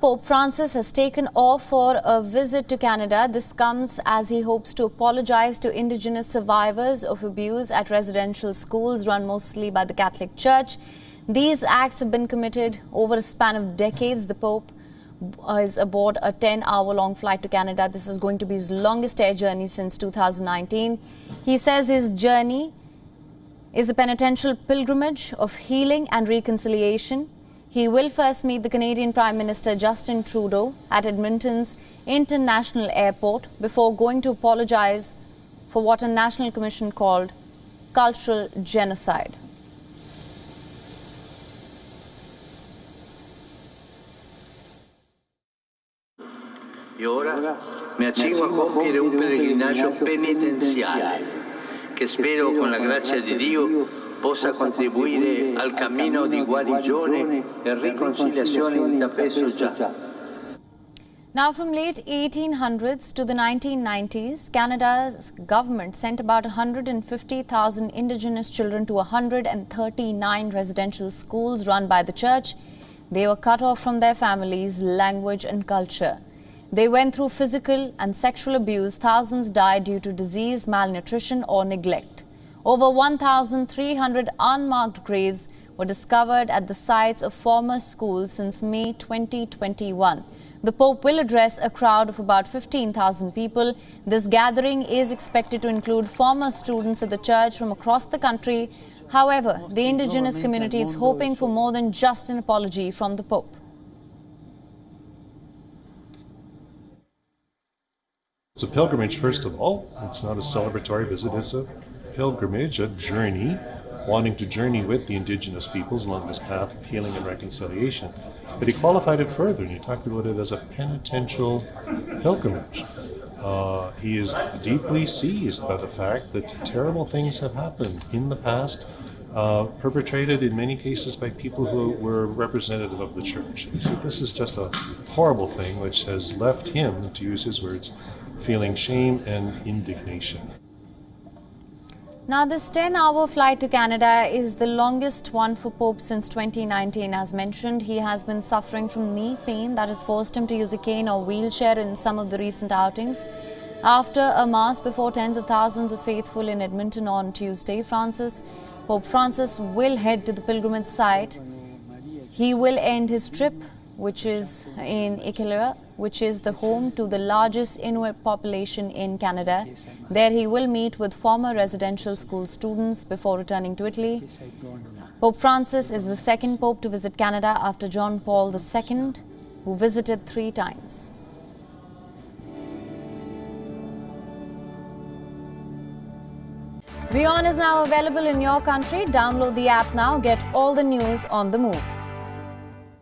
Pope Francis has taken off for a visit to Canada. This comes as he hopes to apologize to indigenous survivors of abuse at residential schools run mostly by the Catholic Church. These acts have been committed over a span of decades. The Pope is aboard a 10-hour-long flight to Canada. This is going to be his longest air journey since 2019. He says his journey is a penitential pilgrimage of healing and reconciliation. He will first meet the Canadian Prime Minister Justin Trudeau at Edmonton's International Airport before going to apologize for what a national commission called cultural genocide. E ora mi accingo a compiere un pellegrinaggio penitenziale che spero con la grazia di Dio possa contribuire al cammino di guarigione e riconciliazione intrapreso già. Now, from late 1800s to the 1990s, Canada's government sent about 150,000 Indigenous children to 139 residential schools run by the church. They were cut off from their families, language and culture. They went through physical and sexual abuse. Thousands died due to disease, malnutrition or neglect. Over 1,300 unmarked graves were discovered at the sites of former schools since May 2021. The Pope will address a crowd of about 15,000 people. This gathering is expected to include former students at the church from across the country. However, the indigenous community is hoping for more than just an apology from the Pope. It's a pilgrimage, first of all. It's not a celebratory visit, it's a pilgrimage, a journey, wanting to journey with the indigenous peoples along this path of healing and reconciliation. But he qualified it further, and he talked about it as a penitential pilgrimage. He is deeply seized by the fact that terrible things have happened in the past, perpetrated in many cases by people who were representative of the church. And he said this is just a horrible thing which has left him, to use his words, feeling shame and indignation. Now, this 10-hour flight to Canada is the longest one for Pope since 2019. As mentioned, he has been suffering from knee pain that has forced him to use a cane or wheelchair in some of the recent outings. After a mass before tens of thousands of faithful in Edmonton on Tuesday, Pope Francis will head to the pilgrimage site. He will end his trip, which is in Iqaluit, which is the home to the largest Inuit population in Canada. There he will meet with former residential school students before returning to Italy. Pope Francis is the second Pope to visit Canada after John Paul II, who visited 3 times. WION is now available in your country. Download the app now. Get all the news on the move.